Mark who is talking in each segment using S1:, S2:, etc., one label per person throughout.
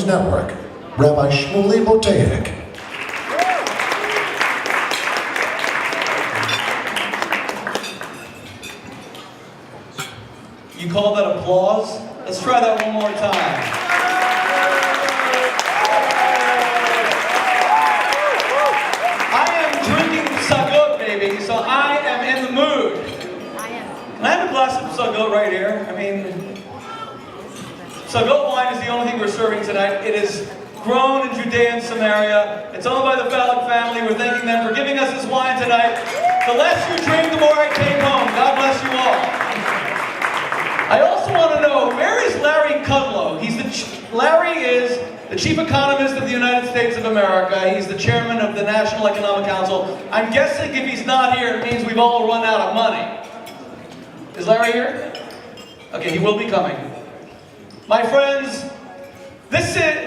S1: Network, Rabbi Shmuley Boteach.
S2: You call that applause? Let's try that one more time. I am drinking psagot, baby, so I am in the mood. And I have a glass of psagot right here. I mean, psagot wine is the only thing we're serving tonight. It is grown in Judea and Samaria. It's owned by the Falak family. We're thanking them for giving us this wine tonight. The less you drink, the more I take home. God bless you all. I also want to know, where is Larry Kudlow? Larry is the chief economist of the United States of America. He's the chairman of the National Economic Council. I'm guessing if he's not here, it means we've all run out of money. Is Larry here? Okay, he will be coming. My friends,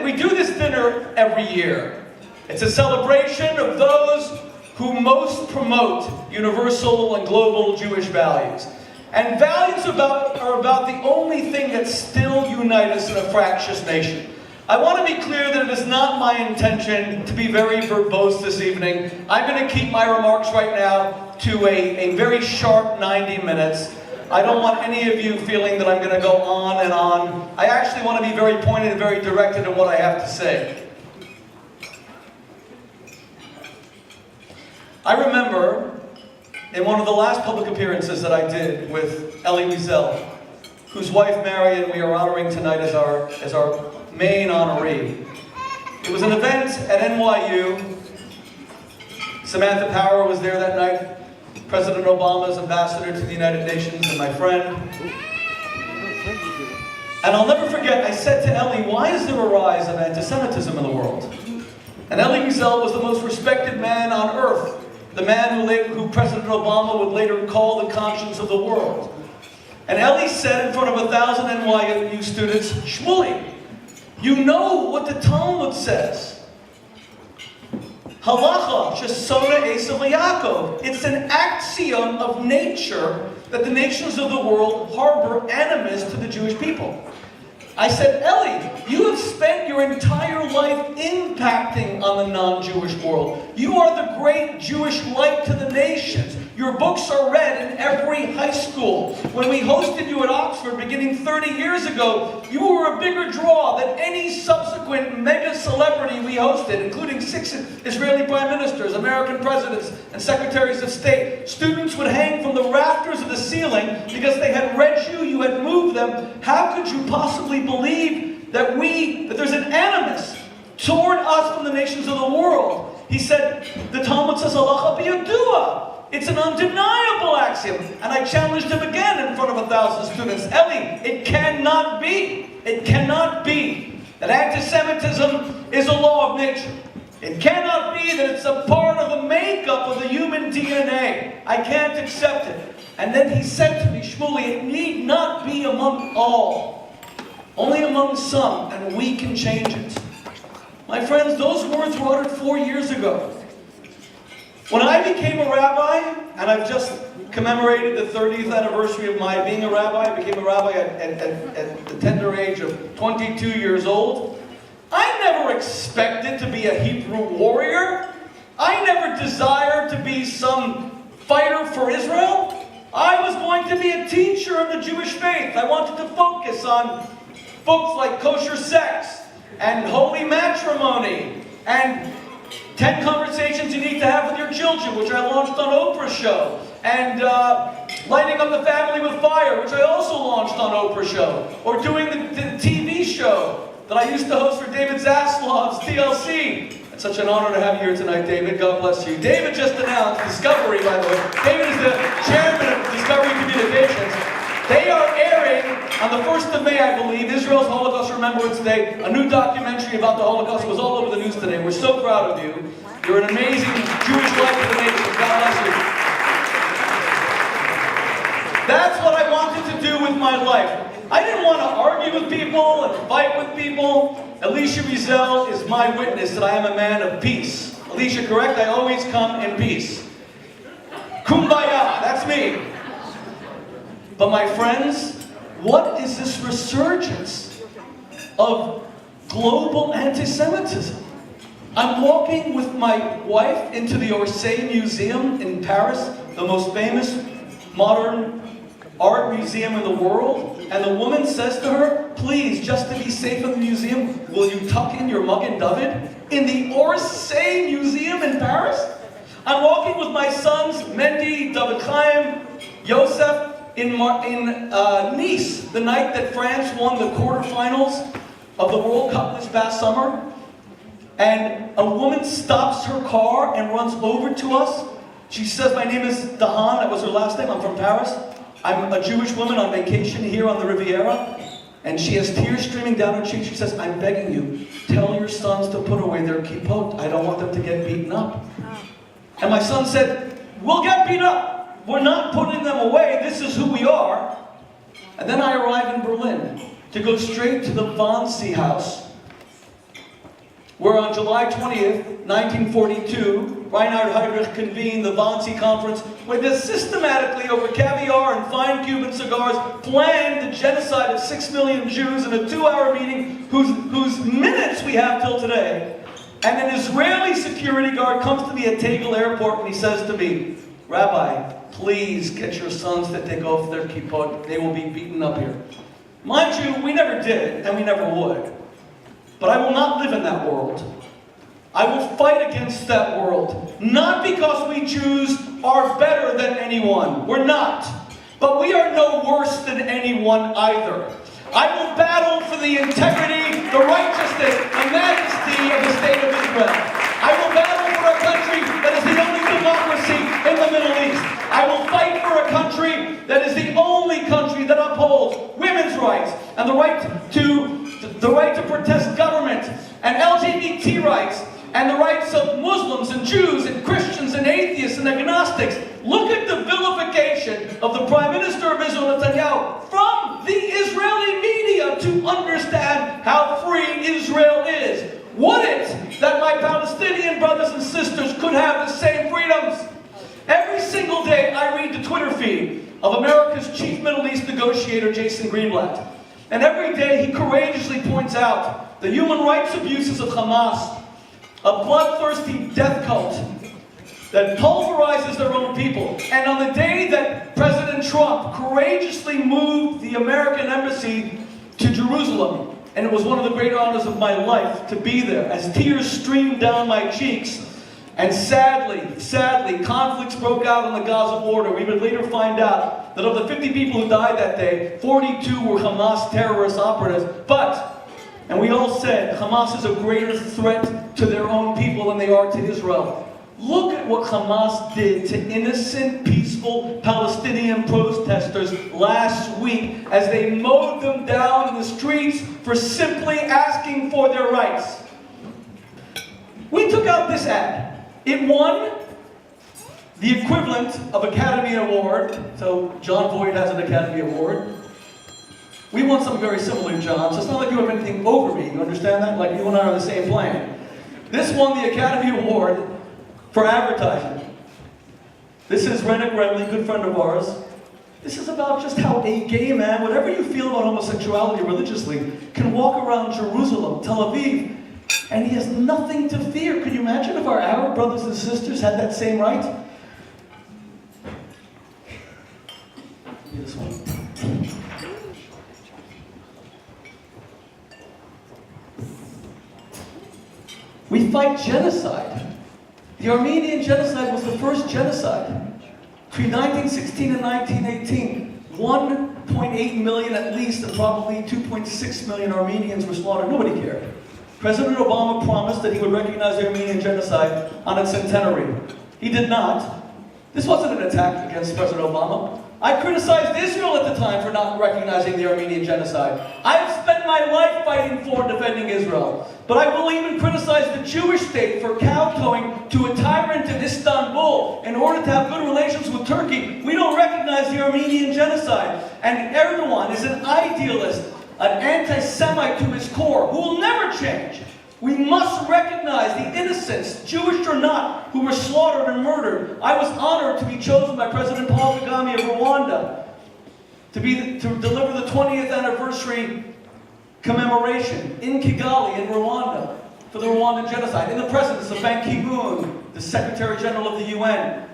S2: we do this dinner every year. It's a celebration of those who most promote universal and global Jewish values. And values are about the only thing that still unite us in a fractious nation. I want to be clear that it is not my intention to be very verbose this evening. I'm going to keep my remarks right now to a very sharp 90 minutes. I don't want any of you feeling that I'm going to go on and on. I actually want to be very pointed and very directed in what I have to say. I remember in one of the last public appearances that I did with Elie Wiesel, whose wife Marion we are honoring tonight as our main honoree. It was an event at NYU. Samantha Power was there that night, President Obama's ambassador to the United Nations and my friend. And I'll never forget, I said to Elie, why is there a rise of anti-Semitism in the world? And Elie Wiesel was the most respected man on earth. The man who President Obama would later call the conscience of the world. And Elie said in front of 1,000 NYU students, Shmuley, you know what the Talmud says. Halacha, shesona esav Yaakov. It's an axiom of nature that the nations of the world harbor animus to the Jewish people. I said, Elie, you have spent your entire life impacting on the non-Jewish world. You are the great Jewish light to the nations. Your books are read in every high school. When we hosted you at Oxford beginning 30 years ago, you were a bigger draw than any subsequent mega celebrity we hosted, including 6 Israeli prime ministers, American presidents, and secretaries of state. Students would hang from the rafters of the ceiling because they had read you, you had moved them. How could you possibly believe that there's an animus toward us from the nations of the world? He said, the Talmud says, halacha b'yadua. It's an undeniable axiom. And I challenged him again in front of 1,000 students. Elie, it cannot be that anti-Semitism is a law of nature. It cannot be that it's a part of the makeup of the human DNA. I can't accept it. And then he said to me, Shmuley, it need not be among all. Only among some, and we can change it. My friends, those words were uttered 4 years ago. When I became a rabbi, and I've just commemorated the 30th anniversary of my being a rabbi, I became a rabbi at the tender age of 22 years old. I never expected to be a Hebrew warrior. I never desired to be some fighter for Israel. I was going to be a teacher of the Jewish faith. I wanted to focus on books like Kosher Sex and Holy Matrimony and 10 Conversations You Need to Have with Your Children, which I launched on Oprah's show, and Lighting Up the Family with Fire, which I also launched on Oprah's show, or doing the TV show that I used to host for David Zaslav's TLC. It's such an honor to have you here tonight, David. God bless you. David just announced Discovery, by the way. David is the chairman of Discovery Communications. They are airing on the 1st of May, I believe, Israel's Holocaust Remembrance Day. A new documentary about the Holocaust was all over the news today. We're so proud of you. You're an amazing Jewish light to the nation. God bless you. That's what I wanted to do with my life. I didn't want to argue with people and fight with people. Elisha Wiesel is my witness that I am a man of peace. Elisha, correct? I always come in peace. Kumbaya, that's me. But my friends, what is this resurgence of global anti-Semitism. I'm walking with my wife into the Orsay Museum in Paris, the most famous modern art museum in the world, and the woman says to her, please, just to be safe in the museum, will you tuck in your Magen David? In the Orsay Museum in Paris? I'm walking with my sons, Mendy, David Chaim, Yosef, in Nice, the night that France won the quarterfinals of the World Cup this past summer. And a woman stops her car and runs over to us. She says, my name is Dahan, that was her last name, I'm from Paris. I'm a Jewish woman on vacation here on the Riviera. And she has tears streaming down her cheeks. She says, I'm begging you, tell your sons to put away their kippot. I don't want them to get beaten up. And my son said, we'll get beat up. We're not putting them away. This is who we are. And then I arrive in Berlin to go straight to the Wannsee House, where on July 20th, 1942, Reinhard Heydrich convened the Wannsee Conference, where they systematically, over caviar and fine Cuban cigars, planned the genocide of 6 million Jews in a 2-hour meeting whose minutes we have till today. And an Israeli security guard comes to me at Tegel Airport and he says to me, Rabbi, please get your sons to take off their kippot. They will be beaten up here. Mind you, we never did, and we never would. But I will not live in that world. I will fight against that world. Not because we Jews are better than anyone. We're not. But we are no worse than anyone either. I will battle for the integrity, the righteousness, the majesty of the state of Israel. I will battle for a country that is the only democracy in the Middle East. I will fight for a country that is the only country that upholds women's rights and the right to protest government and LGBT rights and the rights of Muslims and Jews and Christians and atheists and agnostics. Look at the vilification of the Prime Minister of Israel, Netanyahu, from the Israeli media to understand how free Israel is. Would it that my Palestinian brothers and sisters could have the same freedoms? Every single day I read the Twitter feed of America's chief Middle East negotiator, Jason Greenblatt. And every day he courageously points out the human rights abuses of Hamas, a bloodthirsty death cult that pulverizes their own people. And on the day that President Trump courageously moved the American embassy to Jerusalem, and it was one of the great honors of my life to be there, as tears streamed down my cheeks, and sadly, conflicts broke out on the Gaza border. We would later find out that of the 50 people who died that day, 42 were Hamas terrorist operatives. And we all said, Hamas is a greater threat to their own people than they are to Israel. Look at what Hamas did to innocent, peaceful Palestinian protesters last week as they mowed them down in the streets for simply asking for their rights. We took out this ad. It won the equivalent of Academy Award. So John Voight has an Academy Award. We want something very similar, John. So it's not like you have anything over me. You understand that? Like you and I are on the same plane. This won the Academy Award for advertising. This is Rennick Remley, good friend of ours. This is about just how a gay man, whatever you feel about homosexuality religiously, can walk around Jerusalem, Tel Aviv, and he has nothing to fear. Can you imagine if our Arab brothers and sisters had that same right? This one. We fight genocide. The Armenian genocide was the first genocide. Between 1916 and 1918, 1.8 million at least, and probably 2.6 million Armenians were slaughtered. Nobody cared. President Obama promised that he would recognize the Armenian genocide on its centenary. He did not. This wasn't an attack against President Obama. I criticized Israel at the time for not recognizing the Armenian genocide. I have spent my life fighting for and defending Israel. But I will even criticize the Jewish state for kowtowing to a tyrant in Istanbul in order to have good relations with Turkey. We don't recognize the Armenian genocide. And Erdogan is an idealist, an anti-Semite to his core, who will never change. We must recognize the innocents, Jewish or not, who were slaughtered and murdered. I was honored to be chosen by President Paul Kagame of Rwanda to deliver the 20th anniversary commemoration in Kigali, in Rwanda, for the Rwandan genocide, in the presence of Ban Ki-moon, the Secretary General of the UN.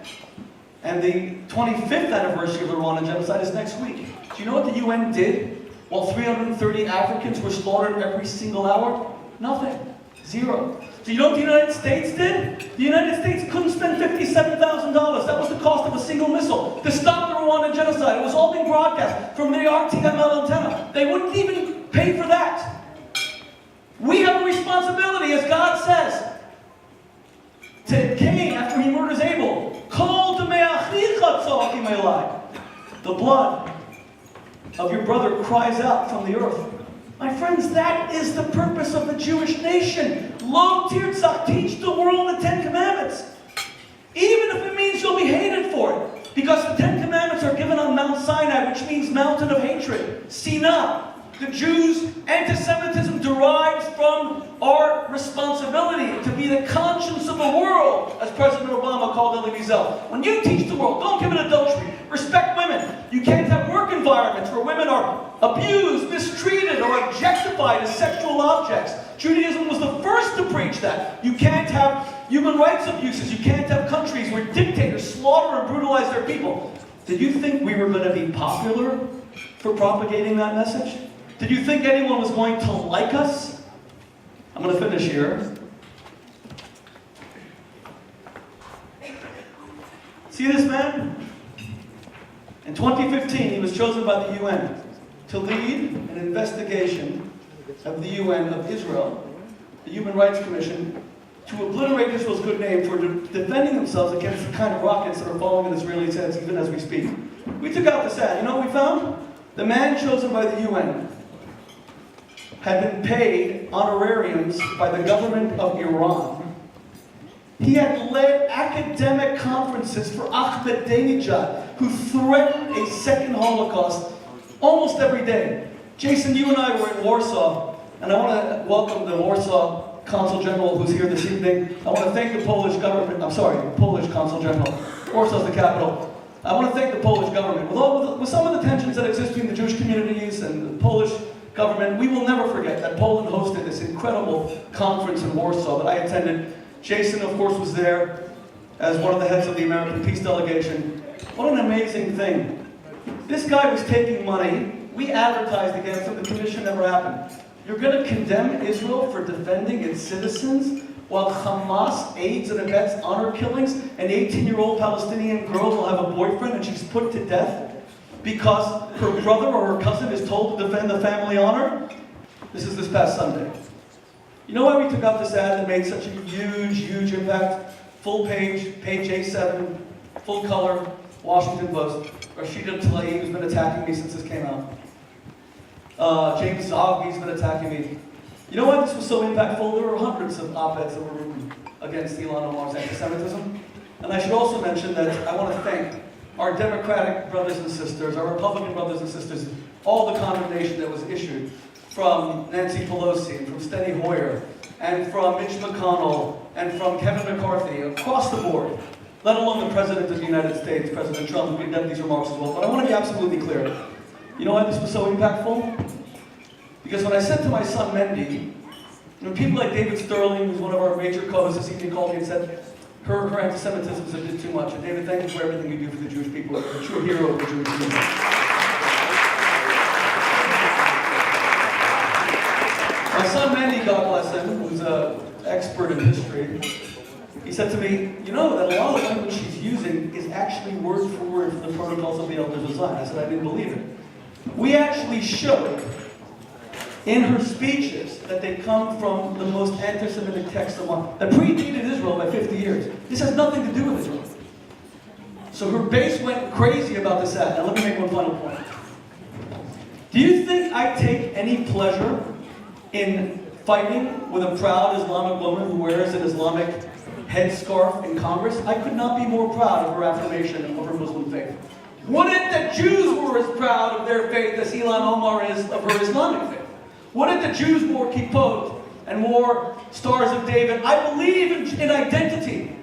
S2: And the 25th anniversary of the Rwandan genocide is next week. Do you know what the UN did while 330 Africans were slaughtered every single hour? Nothing. Zero. Do you know what the United States did? The United States couldn't spend $57,000. That was the cost of a single missile to stop the Rwandan genocide. It was all being broadcast from the RTML antenna. They wouldn't even pay for that. We have a responsibility, as God says, to Cain after he murders Abel. The blood of your brother cries out from the earth. My friends, that is the purpose of the Jewish nation. Lo tirtzach, teach the world the Ten Commandments. Even if it means you'll be hated for it. Because the Ten Commandments are given on Mount Sinai, which means mountain of hatred. Sinai. The Jews' anti-Semitism derives from our responsibility to be the conscience of the world, as President Obama called Elie Wiesel. When you teach the world, don't commit adultery, respect women. You can't have work environments where women are abused, mistreated, or objectified as sexual objects. Judaism was the first to preach that. You can't have human rights abuses. You can't have countries where dictators slaughter and brutalize their people. Did you think we were going to be popular for propagating that message? Did you think anyone was going to like us? I'm going to finish here. See this man? In 2015, he was chosen by the UN to lead an investigation of the UN of Israel, the Human Rights Commission, to obliterate Israel's good name for defending themselves against the kind of rockets that are falling in Israeli heads even as we speak. We took out this ad. You know what we found? The man chosen by the UN had been paid honorariums by the government of Iran. He had led academic conferences for Ahmadinejad, who threatened a second Holocaust almost every day. Jason, you and I were in Warsaw, and I want to welcome the Warsaw Consul General who's here this evening. I want to thank the Polish government, Polish Consul General. Warsaw's the capital. I want to thank the Polish government. With some of the tensions that exist between the Jewish communities and the Polish government, we will never forget that Poland hosted this incredible conference in Warsaw that I attended. Jason, of course, was there as one of the heads of the American Peace Delegation. What an amazing thing. This guy was taking money. We advertised against him. The commission never happened. You're going to condemn Israel for defending its citizens while Hamas aids and abets honor killings? An 18-year-old Palestinian girl will have a boyfriend and she's put to death because her brother or her cousin is told to defend the family honor? This is this past Sunday. You know why we took out this ad that made such a huge, huge impact? Full page, page A7, full color, Washington Post. Rashida Tlaib has been attacking me since this came out. James Zogby's been attacking me. You know why this was so impactful? There were hundreds of op-eds that were written against Ilhan Omar's anti-Semitism. And I should also mention that I want to thank our Democratic brothers and sisters, our Republican brothers and sisters, all the condemnation that was issued from Nancy Pelosi, and from Steny Hoyer, and from Mitch McConnell, and from Kevin McCarthy, across the board, let alone the President of the United States, President Trump, who condemned these remarks as well. But I want to be absolutely clear. You know why this was so impactful? Because when I said to my son Mendy, people like David Sterling, who's one of our major co-hosts this evening, called me and said, her anti-Semitism is a bit too much. And David, thank you for everything you do for the Jewish people. You're a true hero of the Jewish people. My son Mendy, God bless him, who's an expert in history, he said to me, you know that a lot of the language she's using is actually word for word from the protocols of the Elders of Zion. I said, I didn't believe it. We actually showed in her speeches that they come from the most anti-Semitic text of all, that predated Israel by 50 years. This has nothing to do with Israel. So her base went crazy about this ad. Now let me make one final point. Do you think I take any pleasure in fighting with a proud Islamic woman who wears an Islamic headscarf in Congress? I could not be more proud of her affirmation of her Muslim faith. Wouldn't the Jews were as proud of their faith as Ilhan Omar is of her Islamic faith? Wouldn't the Jews wore kippot and wore stars of David? I believe in identity.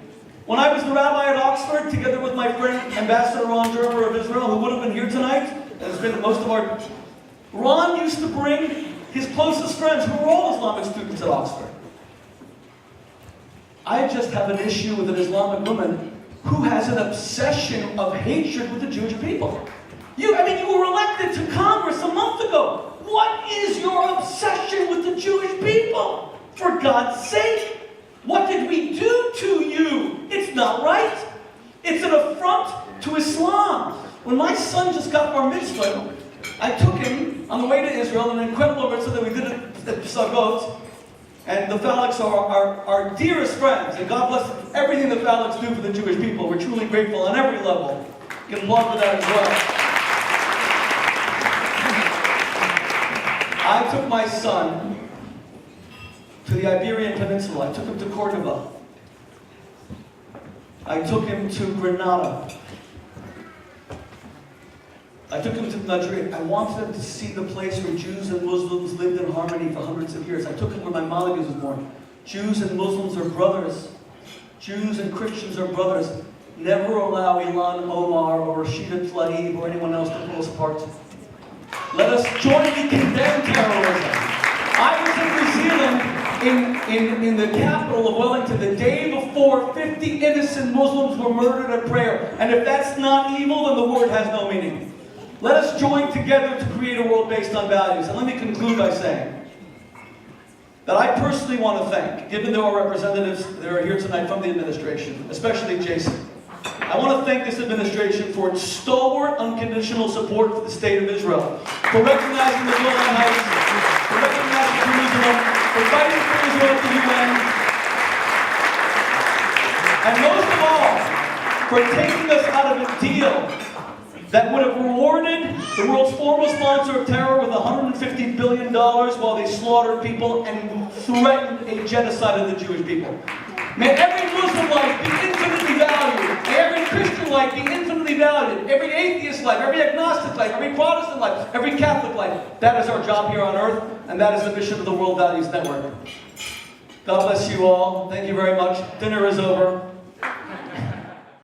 S2: When I was the rabbi at Oxford, together with my friend Ambassador Ron Gerber of Israel, who would have been here tonight, and has been most of our... Ron used to bring his closest friends, who were all Islamic students at Oxford. I just have an issue with an Islamic woman who has an obsession of hatred with the Jewish people. You were elected to Congress a month ago. What is your obsession with the Jewish people? For God's sake, what did we do to you? It's not right. It's an affront to Islam. When my son just got bar mitzvah, I took him on the way to Israel, an incredible mitzvah that we did at Psagot. And the Phallics are our dearest friends, and God bless everything the Phallics do for the Jewish people. We're truly grateful on every level. You can applaud for that as well. I took my son to the Iberian Peninsula. I took him to Cordoba. I took him to Granada. I took him to Madrid. I wanted him to see the place where Jews and Muslims lived in harmony for hundreds of years. I took him where my Maimonides was born. Jews and Muslims are brothers. Jews and Christians are brothers. Never allow Ilan Omar or Rashida Tlaib or anyone else to pull us apart. Let us jointly condemn terrorism. I was in New Zealand in the capital of Wellington the day before 50 innocent Muslims were murdered at prayer. And if that's not evil, then the word has no meaning. Let us join together to create a world based on values. And let me conclude by saying that I personally want to thank, given there are representatives that are here tonight from the administration, especially Jason, I want to thank this administration for its stalwart, unconditional support for the State of Israel, for recognizing the Golan Heights, for recognizing Jerusalem, for fighting for Israel at the UN, and most of all, for taking us out of a deal that would have rewarded the world's foremost sponsor of terror with $150 billion while they slaughtered people and threatened a genocide of the Jewish people. May every Muslim life be infinitely valued. May every Christian life be infinitely valued. Every atheist life, every agnostic life, every Protestant life, every Catholic life. That is our job here on earth, and that is the mission of the World Values Network. God bless you all. Thank you very much. Dinner is over.